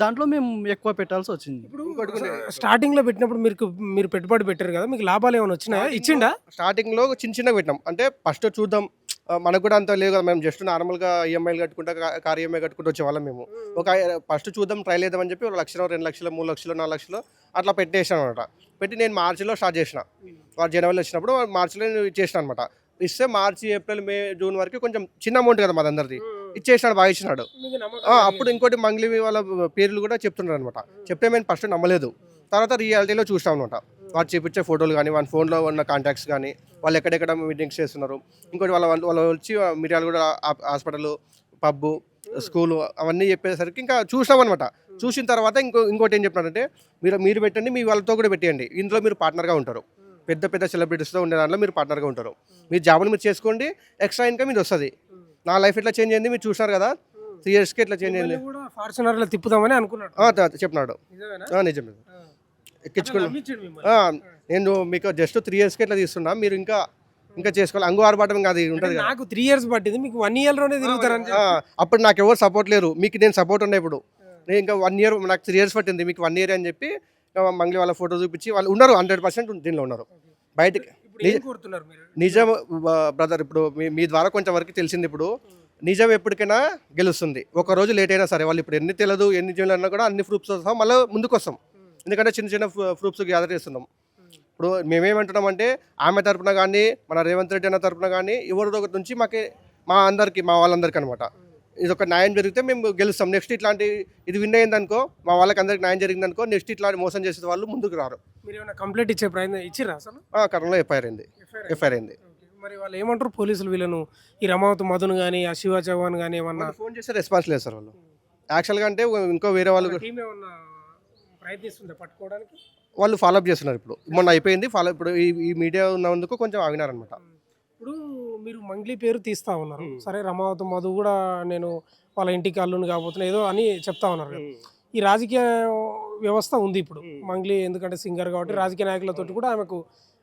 దాంట్లో మేము ఎక్కువ పెట్టాల్సి వచ్చింది. ఇప్పుడు స్టార్టింగ్ లో పెట్టినప్పుడు మీరు పెట్టుబడి పెట్టారు కదా, మీకు లాభాలు ఏమైనా వచ్చినాయా? ఇచ్చిండా? స్టార్టింగ్ లో చిన్నగా పెట్టినాం. అంటే ఫస్ట్ చూద్దాం, మనకు కూడా అంత లేదు కదా, మేము జస్ట్ నార్మల్గా ఈఎంఐలు కట్టుకుంటా, కార్ ఈఎంఐ కట్టుకుంటూ వచ్చేవాళ్ళం మేము. ఒక ఫస్ట్ చూద్దాం, ట్రై చేద్దామని చెప్పి 1 లక్ష, 2 లక్షలు, 3 లక్షలు, 4 లక్షలు అట్లా పెట్టేసాను అనమాట. పెట్టి నేను మార్చిలో స్టార్ట్ చేసిన. వాడు జనవరిలో వచ్చినప్పుడు మార్చిలో ఇచ్చేసిన అనమాట. ఇస్తే మార్చి, ఏప్రిల్, మే, జూన్ వరకు కొంచెం చిన్న అమౌంట్ కదా మాదందరిది, ఇచ్చేసినాడు, బాగా ఇచ్చినాడు. అప్పుడు ఇంకోటి మంగ్లీ వాళ్ళ పేర్లు కూడా చెప్తున్నారు అనమాట. చెప్తే మేము ఫస్ట్ నమ్మలేదు, తర్వాత రియాలిటీలో చూసాం అనమాట. వాడు చూపించే ఫోటోలు కానీ, వాళ్ళ ఫోన్లో ఉన్న కాంటాక్ట్స్ కానీ, వాళ్ళు ఎక్కడెక్కడ మీటింగ్స్ చేస్తున్నారు. ఇంకోటి వాళ్ళు వచ్చి మిర్యాలు కూడా హాస్పిటల్, పబ్బు, స్కూలు అవన్నీ చెప్పేసరికి ఇంకా చూసాం అనమాట. చూసిన తర్వాత ఇంకోటి ఏం చెప్పినారంటే, మీరు పెట్టండి, మీ వాళ్ళతో కూడా పెట్టేయండి, ఇందులో మీరు పార్ట్నర్గా ఉంటారు. పెద్ద పెద్ద సెలబ్రిటీస్తో ఉండే దాంట్లో మీరు పార్ట్నర్గా ఉంటారు. మీ జాబులు మీరు చేసుకోండి, ఎక్స్ట్రా ఇన్కమ్ ఇది వస్తుంది. నా లైఫ్ ఎట్లా చేంజ్ అయింది మీరు చూసారు కదా, 3 yearsకి ఎట్లా చేంజ్ అయింది. ఫార్చునర్లో తిప్పుదామని అనుకున్నాడు. చెప్పినాడు. నిజమే. ఎక్కించుకున్నాను నేను మీకు జస్ట్ 3 yearsకి ఎట్లా తీస్తున్నా, మీరు ఇంకా చేసుకోవాలి. అంగు ఆర్భాటం కాదు ఉంటుంది. నాకు 3 years పట్టింది, మీకు 1 yearలోనే తిరుగుతారని. అప్పుడు నాకు ఎవరు సపోర్ట్ లేరు, మీకు నేను సపోర్ట్ ఉన్నా. ఇప్పుడు నేను ఇంకా 1 year, నాకు 3 years పట్టింది, మీకు 1 year అని చెప్పి మంగ్లీ వాళ్ళ ఫోటో చూపించి వాళ్ళు ఉన్నారు. 100% దీనిలో ఉన్నారు. బయటకి నిజం బ్రదర్, ఇప్పుడు మీ ద్వారా కొంచెం వరకు తెలిసింది. ఇప్పుడు నిజం ఎప్పటికైనా గెలుస్తుంది. ఒక రోజు లేట్ అయినా సరే, వాళ్ళు ఇప్పుడు ఎన్ని తెలియదు, ఎన్ని జైలు అన్నా కూడా అన్ని ప్రూఫ్స్ వస్తాం, మళ్ళీ ముందుకు వస్తాం. ఎందుకంటే చిన్న చిన్న ప్రూఫ్స్ గ్యాదర్ చేస్తున్నాం. ఇప్పుడు మేమేమంటున్నామంటే, ఆమె తరపున కానీ, మన రేవంత్ రెడ్డి అన్న తరపున కానీ, ఎవరిదో ఒకటి నుంచి మా వాళ్ళందరికీ అనమాట, ఇది ఒక న్యాయం జరిగితే మేము గెలుస్తాం. నెక్స్ట్ ఇట్లాంటి ఇది విన్ అయిందనుకో, మా వాళ్ళకి అందరికి న్యాయం జరిగిందనుకో, నెక్స్ట్ ఇట్లాంటి మోసం చేసే వాళ్ళు ముందుకు రారు. మీరు ఏమైనా కంప్లైంట్ ఇచ్చే ప్రయత్నం ఇచ్చిరా అసలు? కర్నూలులో ఎఫ్ఐఆర్ అయింది. మరి వాళ్ళు ఏమంటారు పోలీసులు వీళ్ళను, ఈ రమావతి మధును కానీ, ఆ శివ చౌహాన్ కానీ ఏమన్నా ఫోన్ చేస్తే రెస్పాన్స్ లేదు సార్ వాళ్ళు. యాక్చువల్గా అంటే ఇంకో వేరే వాళ్ళు ప్రయత్నిస్తుందా పట్టుకోవడానికి? వాళ్ళు ఫాలోఅప్ చేస్తున్నారు. ఇప్పుడు మొన్న అయిపోయింది ఇప్పుడు ఈ మీడియా ఉన్నందుకు కొంచెం ఆగినారనమాట. ఇప్పుడు మీరు మంగ్లీ పేరు తీస్తా ఉన్నారు, సరే రమావతి మధు కూడా నేను వాళ్ళ ఇంటికి అల్లుని కాబోతున్నా ఏదో అని చెప్తా ఉన్నారు కదా. ఈ రాజకీయ వ్యవస్థ ఉంది ఇప్పుడు, మంగ్లీ ఎందుకంటే సింగర్ కాబట్టి రాజకీయ నాయకులతో కూడా ఆమెకు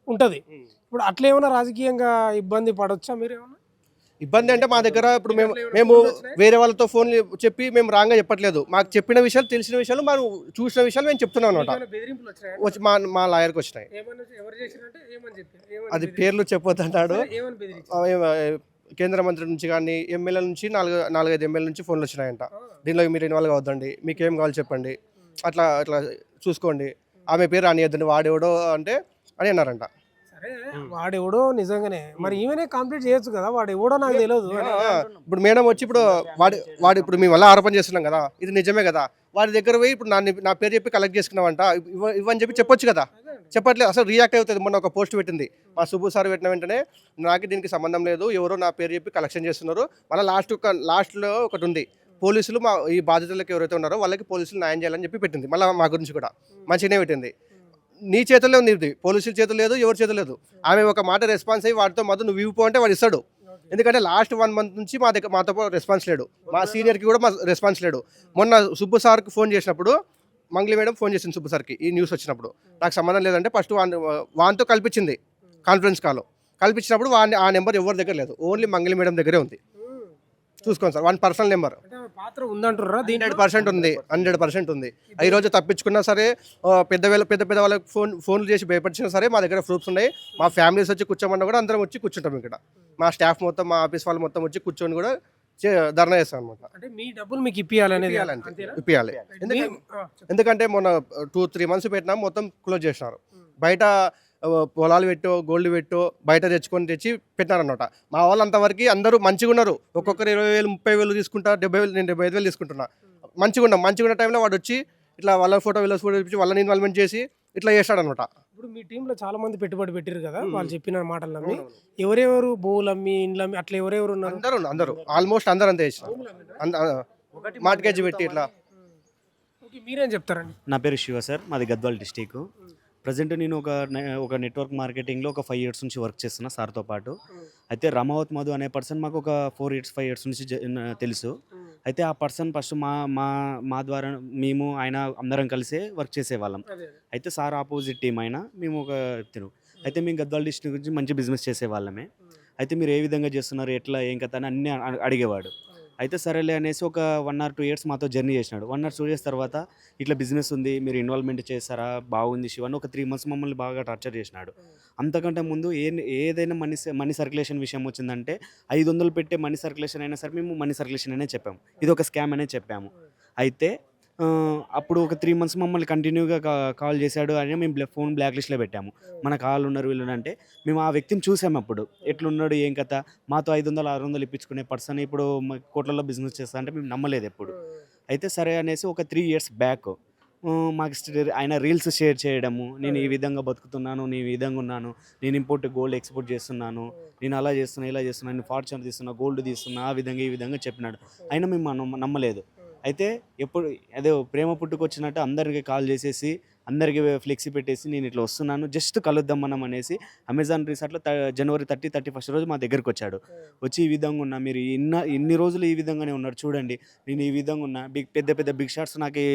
ఉంటుంది. ఇప్పుడు అట్లా ఏమైనా రాజకీయంగా ఇబ్బంది పడవచ్చా మీరు? ఏమన్నా ఇబ్బంది అంటే మా దగ్గర ఇప్పుడు మేము వేరే వాళ్ళతో ఫోన్లు చెప్పి మేము రాంగ్గా చెప్పట్లేదు. మాకు చెప్పిన విషయాలు, తెలిసిన విషయాలు, మనం చూసిన విషయాలు మేము చెప్తున్నాం అనమాట. వచ్చి మా లాయర్కి వచ్చినాయి. అది పేర్లు చెప్పొద్దన్నాడు. కేంద్ర మంత్రి నుంచి కానీ, ఎమ్మెల్యేల నుంచి 4-5 ఎమ్మెల్యేల నుంచి ఫోన్లు వచ్చినాయంట. దీనిలో మీరు ఇన్వాల్వ్ అవ్వద్దండి, మీకు ఏం కావాలి చెప్పండి, అట్లా చూసుకోండి, ఆమె పేరు రానియద్దండి, వాడెవడో అంటే అని అన్నారంట. వాడెవడో నిజంగానే, మరి ఈమెనే కంప్లీట్ చేయొచ్చు కదా, వాడు ఎవడో నాకు తెలియదు. ఇప్పుడు మేడం వచ్చి ఇప్పుడు వాడు ఇప్పుడు మేము వల్ల ఆరోపణ చేస్తున్నాం కదా, ఇది నిజమే కదా, వాడి దగ్గర పోయి ఇప్పుడు నా పేరు చెప్పి కలెక్ట్ చేసుకున్నామంట ఇవని చెప్పి చెప్పొచ్చు కదా, చెప్పట్లేదు. అసలు రియాక్ట్ అవుతుంది. మొన్న ఒక పోస్ట్ పెట్టింది మా సుబ్బు సార్, పెట్టిన వెంటనే నాకు దీనికి సంబంధం లేదు, ఎవరో నా పేరు చెప్పి కలెక్షన్ చేస్తున్నారు. మళ్ళీ లాస్ట్లో ఒకటి ఉంది, పోలీసులు ఈ బాధితులకు ఎవరైతే ఉన్నారో వాళ్ళకి పోలీసులు న్యాయం చేయాలని చెప్పి పెట్టింది. మళ్ళీ మా గురించి కూడా మంచిగానే పెట్టింది. నీ చేతుల్లో ఉంది ఇది, పోలీసుల చేతులు లేదు, ఎవరి చేతులు లేదు. ఆమె ఒక మాట రెస్పాన్స్ అయ్యి వాడితో మధు నువ్వు ఇవ్వు అంటే వాడు ఇస్తాడు. ఎందుకంటే లాస్ట్ 1 మంత్ నుంచి మాతో రెస్పాన్స్ లేడు, మా సీనియర్కి కూడా మా రెస్పాన్స్ లేడు. మొన్న సుబ్బు సార్కి ఫోన్ చేసినప్పుడు మంగ్లీ మేడం ఫోన్ చేసింది సుబ్బు సార్కి ఈ న్యూస్ వచ్చినప్పుడు, నాకు సంబంధం లేదంటే ఫస్ట్ వాన్తో కల్పించింది కాన్ఫరెన్స్ కాల్. కల్పించినప్పుడు ఆ నెంబర్ ఎవరి దగ్గర లేదు, ఓన్లీ మంగ్లీ మేడం దగ్గరే ఉంది. చూసుకోండి సార్, 1 పర్సనల్ నెంబర్ పాత్ర ఉందంటారా? 100% ఉంది, 100% ఉంది. ఈ రోజు తప్పించుకున్నా సరే, పెద్ద వాళ్ళకి ఫోన్లు చేసి భయపరిచినా సరే మా దగ్గర ప్రూఫ్స్ ఉన్నాయి. మా ఫ్యామిలీస్ వచ్చి కూర్చోమన్నా కూడా అందరం వచ్చి కూర్చుంటాం ఇక్కడ. మా స్టాఫ్ మొత్తం, మా ఆఫీస్ వాళ్ళు మొత్తం వచ్చి కూర్చొని కూడా ధర్నా చేస్తాం అనమాట. అంటే మీ డబ్బులు మీకు ఇప్పియాలనేది ఇప్పియాలి. ఎందుకంటే మొన్న 2-3 మంత్స్ పెట్టినా మొత్తం క్లోజ్ చేసినారు. బయట పొలాలు పెట్టో గోల్డ్ పెట్టో బయట తెచ్చి పెట్టినారనమాట. మా వాళ్ళు అంతవరకు అందరూ మంచిగా ఉన్నారు. ఒక్కొక్కరు 20,000 30,000 తీసుకుంటా, 70,000 నేను 75,000 తీసుకుంటున్నా. మంచిగా ఉన్న టైంలో వాడు వచ్చి ఇట్లా వాళ్ళ ఫోటో చూపించి వాళ్ళని ఇన్వాల్వ్మెంట్ చేసి ఇట్లా చేస్తాడనమాట. ఇప్పుడు మీ టీంలో చాలా మంది పెట్టుబడి పెట్టారు కదా, వాళ్ళు చెప్పిన మాటలు నమ్మి ఎవరెవరు భూములు అమ్మి ఇండ్లు అమ్మి అట్లా ఎవరెవరు ఉన్నారు? అందరూ ఆల్మోస్ట్ అందరూ అంతే చేసినారు. మార్ట్గేజ్ పెట్టి ఇట్లా. మీరేం చెప్తారండి? నా పేరు శివ సార్, మాది గద్వాల్ డిస్టిక్. ప్రజెంట్ నేను ఒక నెట్వర్క్ మార్కెటింగ్లో ఒక 5 years నుంచి వర్క్ చేస్తున్నా సార్తో పాటు. అయితే రమావత్ మధు అనే పర్సన్ మాకు ఒక 5 years నుంచి తెలుసు. అయితే ఆ పర్సన్ ఫస్ట్ మా ద్వారా మేము ఆయన అందరం కలిసే వర్క్ చేసేవాళ్ళం. అయితే సార్ ఆపోజిట్ టీం అయినా మేము ఒక అయితే మేము గద్వాల్ డిస్ట్రిక్ట్ గురించి మంచి బిజినెస్ చేసేవాళ్ళమే. అయితే మీరు ఏ విధంగా చేస్తున్నారు, ఎట్లా, ఏం కథ అని అన్నీ అడిగేవాడు. అయితే సరేలే అనేసి ఒక 1 or 2 years మాతో జర్నీ చేసినాడు. 1 or 2 years తర్వాత ఇట్లా బిజినెస్ ఉంది, మీరు ఇన్వాల్వ్మెంట్ చేస్తారా, బాగుంది శివ అని ఒక 3 months మమ్మల్ని బాగా టార్చర్ చేసినాడు. అంతకంటే ముందు ఏదైనా మనీ సర్క్యులేషన్ విషయం వచ్చిందంటే 500 పెట్టే మనీ సర్క్యులేషన్ అయినా సరే మేము మనీ సర్క్యులేషన్ అనే చెప్పాము, ఇది ఒక స్కామ్ అనే చెప్పాము. అయితే అప్పుడు ఒక 3 months మమ్మల్ని కంటిన్యూగా కాల్ చేశాడు అని మేము ఫోన్ బ్లాక్ లిస్ట్లో పెట్టాము. మన కాల్ ఉన్నారు వీళ్ళు అంటే మేము ఆ వ్యక్తిని చూసాము. అప్పుడు ఎట్లున్నాడు, ఏం కథ, మాతో 500-600 ఇప్పించుకునే పర్సన్ ఇప్పుడు కోట్లలో బిజినెస్ చేస్తా అంటే మేము నమ్మలేదు ఎప్పుడు. అయితే సరే అనేసి ఒక 3 years బ్యాక్ మాకు ఆయన రీల్స్ షేర్ చేయడము, నేను ఈ విధంగా బతుకుతున్నాను, నేను ఈ విధంగా ఉన్నాను, నేను గోల్డ్ ఎక్స్పోర్ట్ చేస్తున్నాను, నేను అలా చేస్తున్నా ఇలా చేస్తున్నా, నేను ఫార్చ్యూనర్ తీస్తున్నా, గోల్డ్ తీస్తున్నా, ఆ విధంగా ఈ విధంగా చెప్పినాడు. అయినా మేము నమ్మలేదు. అయితే ఎప్పుడు అదే ప్రేమ పుట్టుకొచ్చినట్టు అందరికి కాల్ చేసేసి అందరికి ఫ్లెక్సీ పెట్టేసి నేను ఇట్లా వస్తున్నాను, జస్ట్ కలుద్దాం మనం అనేసి అమెజాన్ రిసార్ట్లో January 31st రోజు మా దగ్గరికి వచ్చాడు. వచ్చి ఈ విధంగా ఉన్నా, మీరు ఇన్ని రోజులు ఈ విధంగానే ఉన్నారు చూడండి, నేను ఈ విధంగా ఉన్నా, పెద్ద బిగ్ షాట్స్ నాకు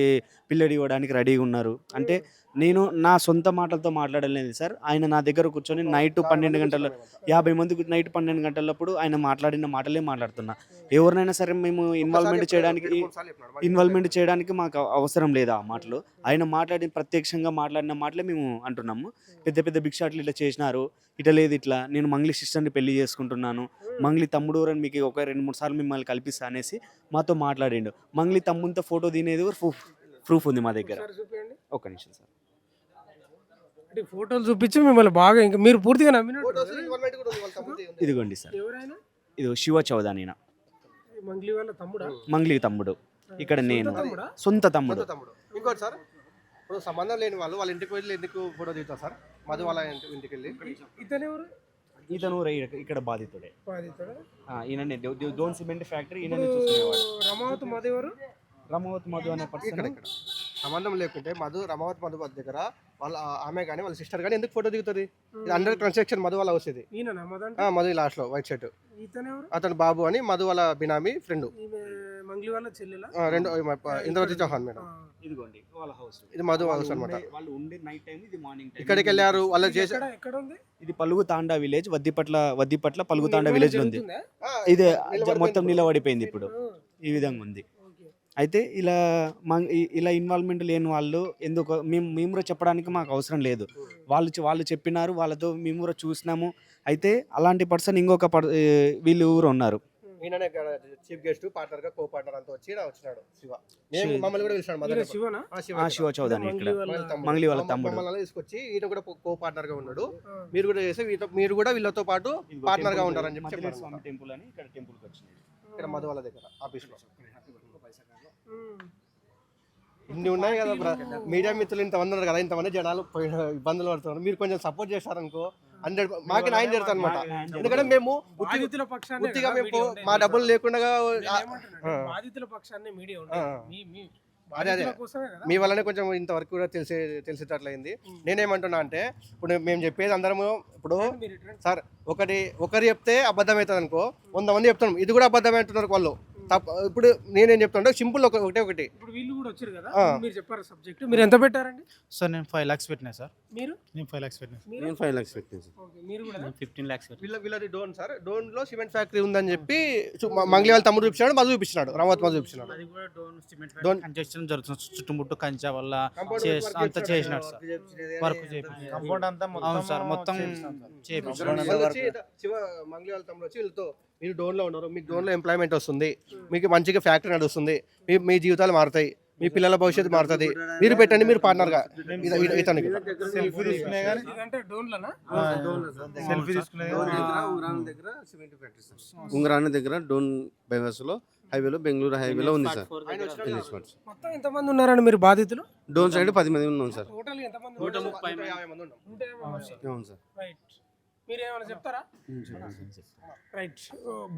పిల్లడి ఇవ్వడానికి రెడీగా ఉన్నారు అంటే నేను నా సొంత మాటలతో మాట్లాడలేదు సార్. ఆయన నా దగ్గర కూర్చొని నైట్ 12 గంటల 50 మందికి నైట్ 12 గంటలప్పుడు ఆయన మాట్లాడిన మాటలే మాట్లాడుతున్నా. ఎవరినైనా సరే మేము ఇన్వాల్వ్మెంట్ చేయడానికి మాకు అవసరం లేదు ఆ మాటలు. ఆయన ప్రత్యక్షంగా మాట్లాడిన మాటలే మేము అంటున్నాము. పెద్ద బిగ్ షాట్లు ఇట్లా చేసినారు, ఇట్లా లేదు, ఇట్లా నేను మంగ్లీ సిస్టర్ని పెళ్లి చేసుకుంటున్నాను, మంగ్లీ తమ్ముడు అని మీకు ఒక 2-3 సార్లు మిమ్మల్ని కల్పిస్తా అనేసి మాతో మాట్లాడిండు. మంగ్లీ తమ్ముడితో ఫోటో తినేది ప్రూఫ్ ఉంది మా దగ్గర. ఒక్క నిమిషం సార్, ఫోటోలు చూపించి మిమ్మల్ని బాగా ఇంకా మీరు పూర్తిగా నమ్మినట్టు. ఇదిగోండి సార్, ఇది శివ చౌదాని మంగ్లీ వాళ్ళ తమ్ముడా? మంగ్లీ తమ్ముడు, ఇక్కడ నేను సొంత తమ్ముడు. ఇంకోటి సార్, ఇప్పుడు సంబంధం లేని వాళ్ళు వాళ్ళ ఇంటికి వెళ్ళి ఎందుకు ఫోటో దిగుతారు సార్? మధు వాళ్ళ ఇంటికి వెళ్ళి. ఇతను ఇక్కడ బాధితుడే. ఈయన డోన్ సిమెంట్ ఫ్యాక్టరీ ఈయన చూసుకునేవాడు. రమావత్ మధు అనే పర్సన్ ఇక్కడ సంబంధం లేకుంటే రమావత్ మధు దగ్గర వాళ్ళ ఆమె కానీ వాళ్ళ సిస్టర్ కానీ ఎందుకు ఫోటో దిగుతుంది? ఇది అండర్ కన్స్ట్రక్షన్ మధు వాళ్ళ వస్తుంది. మధు లాస్ట్ లో వైట్ షర్ట్ అతను బాబు అని మధు వాళ్ళ బినామీ ఫ్రెండ్, రెండు ఇంద్రవతి చౌహాన్ మేడం. ఇదిగోండి వాళ్ళ హౌస్, ఇది మధు హౌస్ అనమాట. వాళ్ళు ఉండే నైట్ టైం, ఇది మార్నింగ్ టైం. ఇక్కడికి వెళ్ళారు వాళ్ళు చేసి. ఇది పలుగు తాండా విలేజ్, వద్దిపట్ల పలుగు తాండా విలేజ్ ఉంది. ఇదే మొత్తం నిలబడిపోయింది ఇప్పుడు ఈ విధంగా ఉంది. అయితే ఇలా ఇన్వాల్వ్మెంట్ లేని వాళ్ళు ఎందుకు మేము కూడా చెప్పడానికి మాకు అవసరం లేదు. వాళ్ళు చెప్పినారు, వాళ్ళతో మేము కూడా చూసినాము. అయితే అలాంటి పర్సన్ ఇంకొక వీళ్ళు ఊరు ఉన్నారు, చీఫ్ గెస్ట్ పార్ట్నర్ గా కో పార్ట్నర్ అంతా వచ్చినాడు శివ. మమ్మల్ని కూడా పిలిచాడు శివ చౌదరి, ఇక్కడ మంగ్లీ వాళ్ళ తమ్ముడు. మమ్మల్ని తీసుకొచ్చి ఈయన కూడా కో పార్ట్నర్ గా ఉన్నాడు, మీరు కూడా చేస్తే మీరు కూడా వీళ్ళతో పాటు పార్ట్నర్ గా ఉంటారని చెప్పి స్వామి టెంపుల్ అని ఇక్కడ టెంపుల్కి వచ్చింది, ఇక్కడ మధు వాళ్ళ దగ్గర ఆఫీస్ లో. ఇన్ని ఉన్నాయి కదా మీడియా మిత్రులు, ఇంతమంది ఉన్నారు కదా, ఇంతమంది జనాలు ఇబ్బందులు పడుతున్నారు. మీరు కొంచెం సపోర్ట్ చేస్తారనుకో 100 న్యాయం జరుగుతుంది అనమాట. ఎందుకంటే మేము ఉత్తిగా మేము మా డబ్బులు లేకుండా బాధితుల పక్షాన్ని మీడియా అదే బాధితుల కోసమే కదా. మీ వల్లనే కొంచెం ఇంతవరకు కూడా తెలిసేటట్లయింది. నేనేమంటున్నా అంటే ఇప్పుడు మేము చెప్పేది అందరము ఇప్పుడు మీరు ఇటు సార్ ఒకరు చెప్తే అబద్ధం అవుతుంది అనుకో, 100 మంది చెప్తున్నాం ఇది కూడా అబద్ధమే అంటున్నారు వాళ్ళు. ఇప్పుడు నేనేం చెప్తాను సింపుల్ ఒకటి ఇప్పుడు వీళ్ళు కూడా వచ్చారు కదా, ఆ. మీరు చెప్పారు సబ్జెక్ట్, మీరు ఎంత పెట్టారండి? సార్ నేను 5 lakhs పెట్టినా సార్. మీరు నేను 5 lakhs పెట్టినా. మీరు? నేను 5 lakhs పెట్టాను సార్. ఓకే, మీరు కూడా 15 lakhs పెట్టినా. వీళ్ళది డోన్ సార్, డోన్ లో సిమెంట్ ఫ్యాక్టరీ ఉందని చెప్పి మంగళి వాళ్ళ తమ్ముడు చూపించాడు, మధు చూపించినాడు, రామవత్ మధు చూపించినాడు. అది కూడా Dhone cement Dhone- factory construction జరుగుతుంది చుట్టుముట్టు కంచా వల్ల అంతా చేసినాడు సార్. వర్క్ చేయించాడు. కంపౌండ్ అంతా అవును సార్, మొత్తం చేయించాడు. వాళ్ళు వచ్చి మంగళి వాళ్ళ తమ్ముడు వచ్చి వీళ్ళతో మీరు డోన్ లో ఉన్నారు, మీకు డోన్ లో ఎంప్లాయ్మెంట్ వస్తుంది, మీకు మంచిగా ఫ్యాక్టరీ నడుస్తుంది, మీ జీవితాలు మారుతాయి, మీ పిల్లల భవిష్యత్తు మారుతుంది, మీరు పెట్టండి, మీరు పార్ట్నర్ గా ఇతనికి సెల్ఫీ తీసుకునే కానీ ఇదంటే డోన్లనా? సెల్ఫీ తీసుకునే ఉంగరాని దగ్గర డోన్ బైపాస్ లో హైవేలో బెంగళూరు హైవేలో ఉంది సార్. ఇన్వెస్ట్మెంట్స్ మొత్తం ఎంతమంది ఉన్నారండి మీరు బాధితులు? డోన్ సైడ్ 10 మంది ఉన్నాం సార్. టోటల్ ఎంతమంది? 150 మంది ఉన్నాం. 150 అవును సార్. రైట్. మీరు ఏమైనా చెప్తారా? రైట్.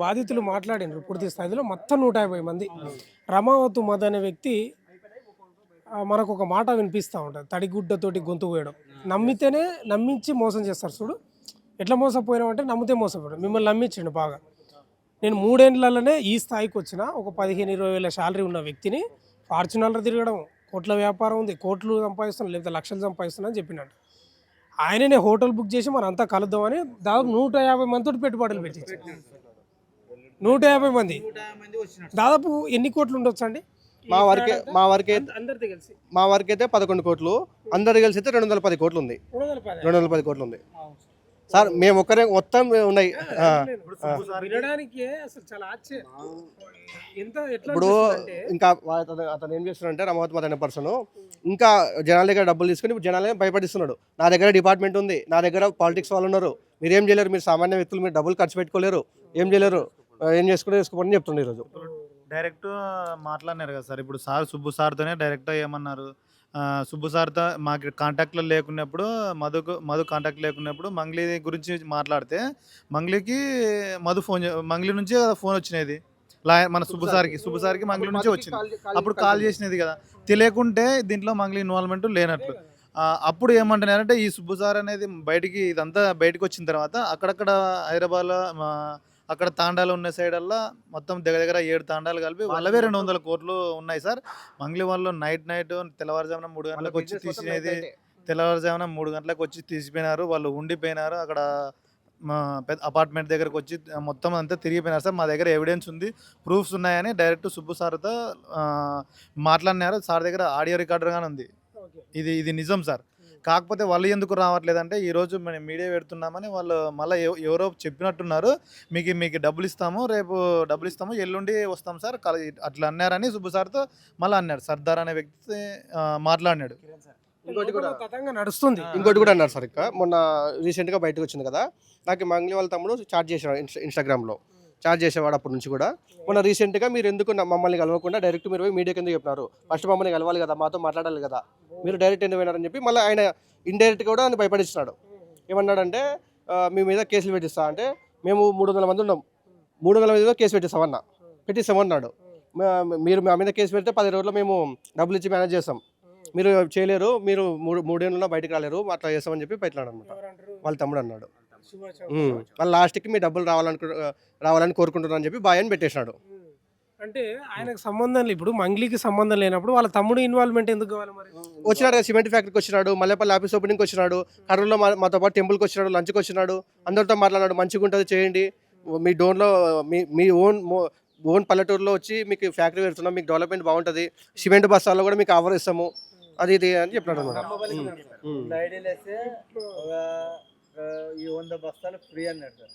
బాధితులు మాట్లాడినారు పూర్తి స్థాయిలో మొత్తం 150 మంది. రమావతు మద్ అనే వ్యక్తి మనకు ఒక మాట వినిపిస్తూ ఉంటుంది, తడిగుడ్డతోటి గొంతు పోయడం. నమ్మించి మోసం చేస్తారు చూడు. ఎట్లా మోసపోయినామంటే నమ్మితే మోసపోయాడు, మిమ్మల్ని నమ్మించండి బాగా. నేను 3 ఏళ్ళలోనే ఈ స్థాయికి వచ్చిన ఒక 15-20 వేల శాలరీ ఉన్న వ్యక్తిని ఫార్చునర్లో తిరగడం, కోట్ల వ్యాపారం ఉంది, కోట్లు సంపాదిస్తున్నాను లేకపోతే లక్షలు సంపాదిస్తున్నా అని చెప్పినాడు. ఆయననే హోటల్ బుక్ చేసి మనం అంతా కలుద్దామని దాదాపు 150 మందితో పెట్టుబడులు పెట్టి 150 మంది దాదాపు ఎన్ని కోట్లు ఉండొచ్చు అండి? మా వరకే అందరితో కలిసి మా వరకు అయితే 11 కోట్లు, అందరు కలిసి అయితే 210 కోట్లు ఉంది. 210. 210 కోట్లు ఉంది సార్. మేము ఒక్కరే మొత్తం ఉన్నాయి. వినడానికి అసలు చాలా ఆశ్చర్యం. ఎంత ఎట్లా ఇప్పుడు అనిపిస్తుందంటే, ఇంకా అతను ఏం చేస్తున్నాడంటే రమావత్ మద్ అనే పర్సన్ ఇంకా జనాల దగ్గర డబ్బులు తీసుకుని ఇప్పుడు జనాలే భయపడిస్తున్నాడు. నా దగ్గర డిపార్ట్మెంట్ ఉంది, నా దగ్గర పాలిటిక్స్ వాళ్ళు ఉన్నారు, మీరు ఏం చేయలేరు, మీరు సామాన్య వ్యక్తులు, మీరు డబ్బులు ఖర్చు పెట్టుకోలేరు, ఏం చేయలేరు, ఏం చేసుకోమని చెప్తుండే ఈరోజు. డైరెక్ట్ మాట్లాడినారు కదా సార్. ఇప్పుడు సార్ సుబ్బు సార్తోనే డైరెక్ట్ ఏమన్నారు, సుబ్బు సార్తో మాకు కాంటాక్ట్లో లేకున్నప్పుడు మధు కాంటాక్ట్ లేకున్నప్పుడు మంగ్లీ గురించి మాట్లాడితే మంగ్లీకి మంగ్లీ నుంచే కదా ఫోన్ వచ్చినది మన సుబ్బు సార్కి మంగ్లీ నుంచి వచ్చింది. అప్పుడు కాల్ చేసినది కదా, తెలియకుంటే దీంట్లో మంగ్లీ ఇన్వాల్వ్మెంట్ లేనట్లు. అప్పుడు ఏమంటున్నారంటే ఈ సుబ్బు సార్ అనేది ఇదంతా బయటకు వచ్చిన తర్వాత అక్కడక్కడ హైదరాబాద్లో అక్కడ తాండాలు ఉన్న సైడల్లా మొత్తం దగ్గర 7 తాండాలు కలిపి వాళ్ళవే 200 కోట్లు ఉన్నాయి సార్. మంగ్లీ వాళ్ళు నైట్ తెల్లవారుజామున 3 గంటలకు వచ్చి తీసినది, తెల్లవారుజామున 3 గంటలకు వచ్చి తీసిపోయినారు. వాళ్ళు ఉండిపోయినారు అక్కడ పెద్ద అపార్ట్మెంట్ దగ్గరకు వచ్చి మొత్తం అంతా తిరిగిపోయినారు సార్. మా దగ్గర ఎవిడెన్స్ ఉంది, ప్రూఫ్స్ ఉన్నాయని డైరెక్ట్ సుబ్బు సార్తో మాట్లాడినారు. సార్ దగ్గర ఆడియో రికార్డర్ గానే ఉంది. ఇది నిజం సార్. కాకపోతే వాళ్ళు ఎందుకు రావట్లేదంటే ఈరోజు మేము మీడియా పెడుతున్నామని వాళ్ళు మళ్ళీ ఎవరో చెప్పినట్టున్నారు, మీకు డబ్బులు ఇస్తాము, రేపు డబ్బులు ఇస్తాము, ఎల్లుండి వస్తాం సార్ అట్లా అన్నారని సుబ్బు సార్తో మళ్ళీ అన్నాడు. సర్దార్ అనే వ్యక్తి మాట్లాడినాడు. నడుస్తుంది. ఇంకోటి కూడా అన్నారు సార్, ఇంకా మొన్న రీసెంట్గా బయటకు వచ్చింది కదా, నాకు మంగ్లీ వాళ్ళ తమ్ముడు చాట్ చేసాడు ఇన్స్టాగ్రామ్లో, చార్జ్ చేసేవాడు అప్పటి నుంచి కూడా. మొన్న రీసెంట్గా మీరు ఎందుకు మమ్మల్ని కలవకుండా డైరెక్ట్ మీరు పోయి మీడియాకి ఎందుకు చెప్పినారు, ఫస్ట్ మమ్మల్ని కలవాలి కదా, మాతో మాట్లాడాలి కదా, మీరు డైరెక్ట్ ఎందుకు పోయినారని చెప్పి మళ్ళీ ఆయన ఇండైరెక్ట్గా కూడా ఆయన భయపడిస్తున్నాడు. ఏమన్నాడంటే మీ మీద కేసులు పెట్టిస్తా అంటే, మేము 300 మంది ఉన్నాం, 300 మందిలో కేసు పెట్టిస్తామన్నాడు. మీరు మా మీద కేసు పెడితే 10 రోజుల్లో మేము డబ్బులు ఇచ్చి మేనేజ్ చేస్తాం, మీరు చేయలేరు, మీరు 3 ఏళ్ళలో బయటకు రాలేరు, అట్లా చేస్తామని చెప్పి పెట్టినాడు అనమాట. వాళ్ళ తమ్ముడు అన్నాడు. వాళ్ళ లాస్ట్కి మీ డబ్బులు రావాలని కోరుకుంటున్నారని చెప్పి బాయ్ అని పెట్టేసినాడు. అంటే ఆయనకు సంబంధం లేదు. ఇప్పుడు మంగ్లీకి సంబంధం లేనప్పుడు వాళ్ళ తమ్ముడు ఇన్వాల్వ్మెంట్ ఎందుకు కావాలి మరి? వచ్చినాడు కదా, సిమెంట్ ఫ్యాక్టరీకి వచ్చినాడు, మల్లెపల్లి ఆఫీస్ ఓపెనింగ్కి వచ్చినాడు, కర్నూలులో మాతో పాటు టెంపుల్కి వచ్చినాడు, లంచ్కి వచ్చినాడు, అందరితో మాట్లాడాడు, మంచిగా ఉంటుంది చేయండి, మీ డోన్లో మీ ఓన్ పల్లెటూరులో వచ్చి మీకు ఫ్యాక్టరీ పెడుతున్నాం, మీకు డెవలప్మెంట్ బాగుంటుంది, సిమెంట్ బస్తాల్లో కూడా మీకు ఆఫర్ ఇస్తాము, అది ఇది అని చెప్పినాడు అనమాట. ఈ 100 బస్తాలు ఫ్రీ అన్నాడు.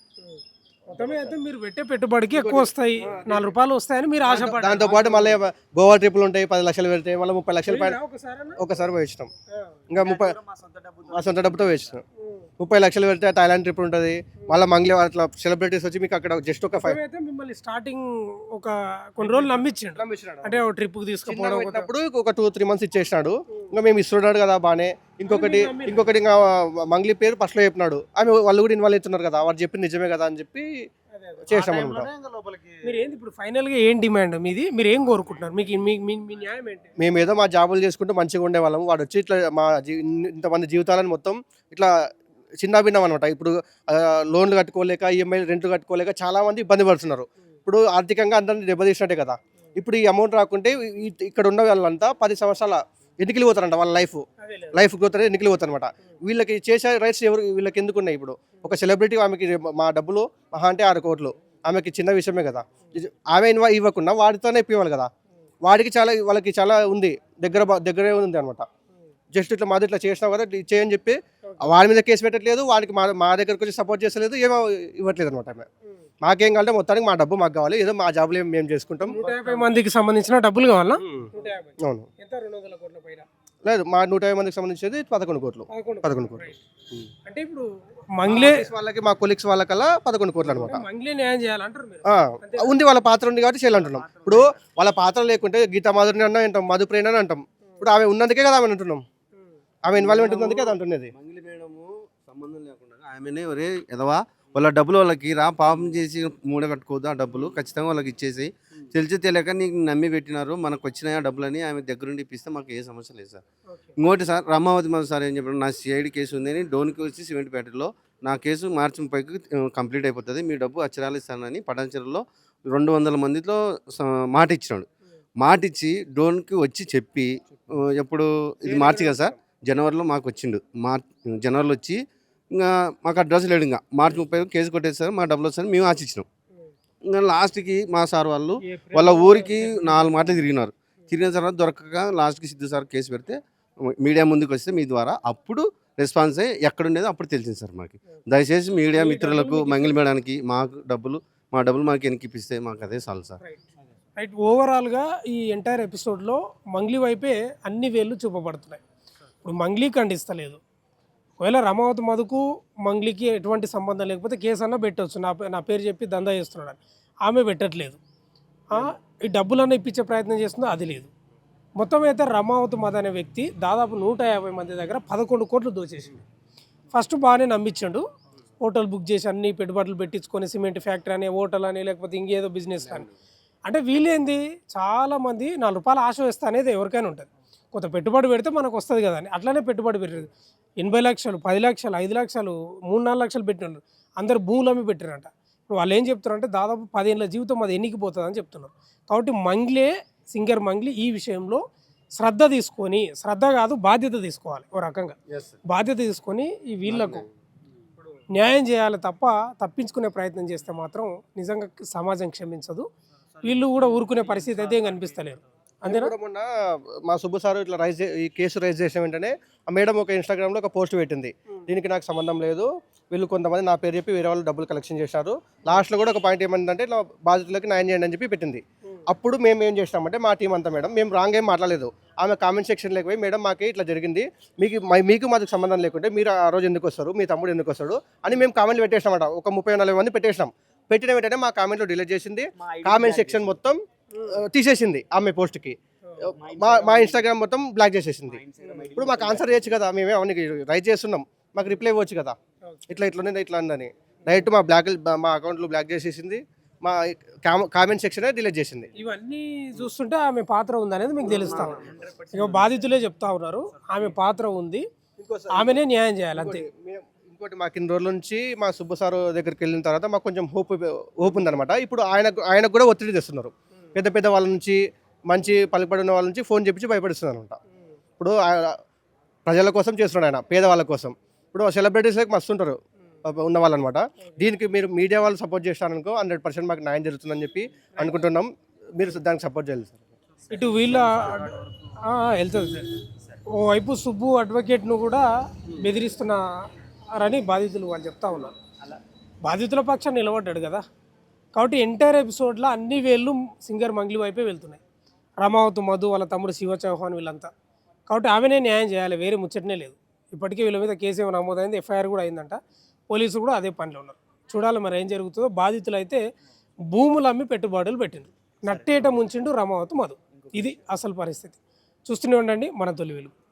మొత్తమే అయితే మీరు పెట్టే పెట్టుబడికి ఎక్కువ వస్తాయి, 4 రూపాయలు వస్తాయని మీరు ఆశపడ్డారు. దాంతో పాటు మళ్ళీ గోవా ట్రిప్లు ఉంటాయి, 10 లక్షలు పెడితే మళ్ళీ 30 లక్షలు ఒకసారి వేసినాం, ఇంకా మా సొంత డబ్బుతో వేసినాం. 30 లక్షలు పెడితే థాయిలాండ్ ట్రిప్ ఉంటుంది, మళ్ళీ మంగ్లీ అట్లా సెలబ్రిటీస్ వచ్చి మీకు అక్కడ జస్ట్ ఒక 5 అయితే మిమ్మల్ని స్టార్టింగ్ కొన్ని రోజులు నమ్మించాడు, అంటే ట్రిప్కి తీసుకుపోవడం అప్పుడు ఒక 2-3 మంత్స్ ఇచ్చేసినాడు. ఇంకా మేము ఇస్తున్నాడు కదా బానే. ఇంకొకటి ఇంకా మంగ్లీ పేరు ఫస్ట్లో చెప్పినాడు, ఆమె వాళ్ళు కూడా ఇన్వాల్వ్ అవుతున్నారు కదా, వాడు చెప్పింది నిజమే కదా అని చెప్పి చేసినాం అనమాట. మీరు ఏంది ఇప్పుడు ఫైనల్గా ఏం డిమాండ్ మీది, మీరు ఏం కోరుకుంటున్నారు, మీకు మీ న్యాయం ఏంటి? మేము ఏదో మా జాబులు చేసుకుంటూ మంచిగా ఉండేవాళ్ళం. వాడు వచ్చి ఇట్లా మా ఇంతమంది జీవితాలను మొత్తం ఇట్లా చిన్నాభిన్నం అనమాట. ఇప్పుడు లోన్లు కట్టుకోలేక, ఈఎంఐ రెంట్లు కట్టుకోలేక చాలామంది ఇబ్బంది పడుతున్నారు. ఇప్పుడు ఆర్థికంగా అందరినీ దెబ్బతీసినట్టే కదా. ఇప్పుడు ఈ అమౌంట్ రాకుంటే ఇక్కడ ఉన్న వాళ్ళంతా 10 సంవత్సరాల ఎన్నికలు పోతారంట. వాళ్ళ లైఫ్ గ్రోత్ అనేది ఎన్నికలు పోతారు అనమాట. వీళ్ళకి చేసే రైట్స్ వీళ్ళకి ఎందుకు ఉన్నాయి? ఇప్పుడు ఒక సెలబ్రిటీ ఆమెకి మా డబ్బులు మహా అంటే 6 కోట్లు, ఆమెకి చిన్న విషయమే కదా. ఆమె ఇవ్వకుండా వాడితోనే ఇప్పివ్వాలి కదా. వాడికి వాళ్ళకి చాలా ఉంది, దగ్గరే ఉంది అనమాట. జస్ట్ ఇట్లా మాది ఇట్లా చేసినావు కదా చేయని చెప్పి వాడి మీద కేసు పెట్టట్లేదు, వాడికి మా దగ్గరకు వచ్చి సపోర్ట్ చేస్తలేదు, ఏమో ఇవ్వట్లేదు అనమాట. ఆమె మాకేం కావాలంటే మొత్తానికి మా డబ్బు మాకు కావాలి, ఏదో మా జాబులు మేము చేసుకుంటాం. 150 మందికి సంబంధించిన డబ్బులు కావాలా? అవును. ఎంత 200 కోట్ల పైన? లేదు, మా 150 మందికి సంబంధించేది 11 కోట్లు. 11 కోట్లు అంటే ఇప్పుడు మంగ్లీ వాళ్ళకి, మా కొలీగ్స్ వాళ్ళకల్లా 11 కోట్లు అనమాట. మంగ్లీ న్యాయం చేయాలంటారు మీరు? ఉంది, వాళ్ళ పాత్ర ఉంది కాబట్టి చేయాలంటున్నాం. ఇప్పుడు వాళ్ళ పాత్ర లేకుంటే గీతా మాధురిని అన్నా అంటాం, మధుప్రేణ అని అంటాం. ఇప్పుడు ఆమె ఉన్నందుకే కదా ఆమె అంటున్నాం, ఆమె ఇన్వాల్వ్మెంట్ ఉన్నందుకే అది అంటున్నది. మంగళి మేడము సంబంధం లేకుండా ఆమెనే ఒరే ఎదవా వాళ్ళ డబ్బులు వాళ్ళకి పాపం చేసి మూడ కట్టుకోవద్దు, ఆ డబ్బులు ఖచ్చితంగా వాళ్ళకి ఇచ్చేసి తెలిసి తెలియక నీకు నమ్మి పెట్టినారు, మనకు వచ్చినాయి ఆ డబ్బులని ఆమె దగ్గరుండి ఇప్పిస్తే మాకు ఏ సమస్య లేదు సార్. ఇంకోటి సార్, రామావతి మధు సార్ ఏం చెప్పారు, నా సిఐడి కేసు ఉందని డోన్కి వచ్చి సిమెంట్పేటలో నా కేసు మార్చి 30కి కంప్లీట్ అయిపోతుంది, మీ డబ్బు అచ్చరాలు ఇస్తానని పటాన్చెరులో 200 మందితో మాట ఇచ్చినాడు. మాట ఇచ్చి డోన్కి వచ్చి చెప్పి, ఎప్పుడు ఇది మార్చి కదా సార్, జనవరిలో మాకు వచ్చిండు. జనవరిలో వచ్చి ఇంకా మాకు అడ్రస్ లేడు, ఇంకా మార్చి 30 కేసు కొట్టేస్తారు, మా డబ్బులు వస్తారని మేము ఆశించినాం. ఇంకా లాస్ట్కి మా సార్ వాళ్ళ ఊరికి 4 మాటలు తిరిగిన తర్వాత దొరకక లాస్ట్కి సిద్ధు సార్ కేసు పెడితే మీడియా ముందుకు వస్తే మీ ద్వారా అప్పుడు రెస్పాన్స్ అయ్యి ఎక్కడుండేదో అప్పుడు తెలిసింది సార్ మాకు. దయచేసి మీడియా మిత్రులకు, మంగళి మేడానికి మా డబ్బులు మాకు వెనక్కి ఇప్పిస్తే మాకు అదే చాలు సార్. రైట్, ఓవరాల్గా ఈ ఎంటైర్ ఎపిసోడ్లో మంగ్లీ వైపే అన్ని వేళ్ళు చూపబడుతున్నాయి. ఇప్పుడు మంగ్లీ ఖండిస్తలేదు, ఒకవేళ రమావతి మధుకు మంగ్లీకి ఎటువంటి సంబంధం లేకపోతే కేసు అన్నా పెట్టవచ్చు, నా పేరు చెప్పి దందా చేస్తున్నాడు, ఆమె పెట్టట్లేదు. ఈ డబ్బులన్నా ఇప్పించే ప్రయత్నం చేస్తుందో అది లేదు. మొత్తం అయితే రమావతి మధు అనే వ్యక్తి దాదాపు 150 మంది దగ్గర 11 కోట్లు దోచేసిండు. ఫస్ట్ బాగానే నమ్మించాడు, హోటల్ బుక్ చేసి అన్ని పెట్టుబడులు పెట్టించుకొని సిమెంట్ ఫ్యాక్టరీ అని, హోటల్ అని, లేకపోతే ఇంకేదో బిజినెస్ అని. అంటే వీళ్ళేంది, చాలామంది 4 రూపాయలు ఆశ వేస్తా అనేది ఎవరికైనా ఉంటుంది, కొంత పెట్టుబడి పెడితే మనకు వస్తుంది కదా అని. అట్లనే పెట్టుబడి పెట్టారు, 80 లక్షలు, 10 లక్షలు, 5 లక్షలు, 3-4 లక్షలు పెట్టినారు. అందరు భూములు అమ్మి పెట్టారంట. ఇప్పుడు వాళ్ళు ఏం చెప్తారంటే దాదాపు 10 ఏళ్ళ జీవితం అది ఎన్నికిపోతుంది అని చెప్తున్నారు. కాబట్టి సింగర్ మంగ్లీ ఈ విషయంలో శ్రద్ధ తీసుకొని, శ్రద్ధ కాదు బాధ్యత తీసుకోవాలి, ఓ రకంగా బాధ్యత తీసుకొని ఈ వీళ్ళకు న్యాయం చేయాలి తప్ప తప్పించుకునే ప్రయత్నం చేస్తే మాత్రం నిజంగా సమాజం క్షమించదు. వీళ్ళు కూడా ఊరుకునే పరిస్థితి అయితే ఏం కనిపిస్తలేరు. అంతేనా? మొన్న మా సుబ్బు సార్ ఇట్లా ఈ కేసు రైజ్ చేసిన వెంటనే ఆ మేడం ఒక ఇన్స్టాగ్రామ్లో ఒక పోస్ట్ పెట్టింది, దీనికి నాకు సంబంధం లేదు, వీళ్ళు కొంతమంది నా పేరు చెప్పి వేరే వాళ్ళు డబ్బులు కలెక్షన్ చేశారు, లాస్ట్లో కూడా ఒక పాయింట్ ఏమంటే ఇట్లా బాధితులకి న్యాయం చేయండి అని చెప్పి పెట్టింది. అప్పుడు మేము ఏం చేసినామంటే మా టీం అంతా మేడం, మేము రాంగ్ ఏం మాట్లాడలేదు, ఆమె కామెంట్ సెక్షన్ లేకపోయి మేడం మాకు ఇట్లా జరిగింది, మీకు మాకు సంబంధం లేకుంటే మీరు ఆ రోజు ఎందుకు వస్తారు, మీ తమ్ముడు ఎందుకు వస్తాడు అని మేము కామెంట్లు పెట్టేసినామంట. ఒక 30-40 మంది పెట్టేసినాం. పెట్టిన వెంటనే మా కామెంట్లో డిలీట్ చేసింది, కామెంట్ సెక్షన్ మొత్తం తీసేసింది, ఆమె పోస్ట్కి మా ఇన్స్టాగ్రామ్ మొత్తం బ్లాక్ చేసేసింది. ఇప్పుడు మాకు ఆన్సర్ చేయొచ్చు కదా, మేమే అవన్నీ రైట్ చేస్తున్నాం, మాకు రిప్లై ఇవ్వచ్చు కదా, ఇట్లా అందని. డైరెక్ట్ మా అకౌంట్లో బ్లాక్ చేసేసింది, మా కామెంట్ సెక్షన్ డిలీట్ చేసింది. ఇవన్నీ చూస్తుంటే ఆమె పాత్ర ఉంది అనేది మీకు తెలుస్తా ఉంది. ఇక బాధితులే చెప్తా ఉన్నారు ఆమె పాత్ర ఉంది, ఆమెనే న్యాయం చేయాలి అంతే. ఇంకోటి మాకు ఇన్ని రోజుల నుంచి మా సుబ్బు సార్ దగ్గరికి వెళ్ళిన తర్వాత మాకు కొంచెం హోప్ ఉందన్నమాట. ఇప్పుడు ఆయనకు కూడా ఒత్తిడి తెస్తున్నారు, పెద్ద వాళ్ళ నుంచి, మంచి పలుకుబడి ఉన్న వాళ్ళ నుంచి ఫోన్ చెప్పించి భయపడిస్తున్నారు అనమాట. ఇప్పుడు ప్రజల కోసం చేస్తున్నాడు ఆయన, పేదవాళ్ళ కోసం. ఇప్పుడు సెలబ్రిటీస్కి మస్తు ఉంటారు ఉన్న వాళ్ళు అనమాట. దీనికి మీరు మీడియా వాళ్ళు సపోర్ట్ చేస్తారనుకో 100% మాకు న్యాయం జరుగుతుందని చెప్పి అనుకుంటున్నాం. మీరు దానికి సపోర్ట్ చేయాలి సార్. ఇటు వీళ్ళ వెళ్తుంది, ఓవైపు సుబ్బు అడ్వకేట్ను కూడా బెదిరిస్తున్నారని బాధితులు వాళ్ళు చెప్తా ఉన్నారు. బాధితుల పక్షాన్ని నిలబడ్డాడు కదా, కాబట్టి ఎంటైర్ ఎపిసోడ్లో అన్ని వేళ్ళు సింగర్ మంగ్లీ వైపే వెళ్తున్నాయి, రమావతి మధు వాళ్ళ తమ్ముడు శివ చౌహాన్ వీళ్ళంతా. కాబట్టి ఆమెనే న్యాయం చేయాలి, వేరే ముచ్చటనే లేదు. ఇప్పటికే వీళ్ళ మీద కేసు ఏమో నమోదైంది, ఎఫ్ఐఆర్ కూడా అయిందంట, పోలీసులు కూడా అదే పనిలో ఉన్నారు. చూడాలి మరి ఏం జరుగుతుందో. బాధితులు అయితే భూములు అమ్మి పెట్టుబడులు పెట్టిండ్రు, నట్టేట ముంచిండు రమావతి మధు. ఇది అసలు పరిస్థితి. చూస్తూనే ఉండండి మన తొలి వెలుగు.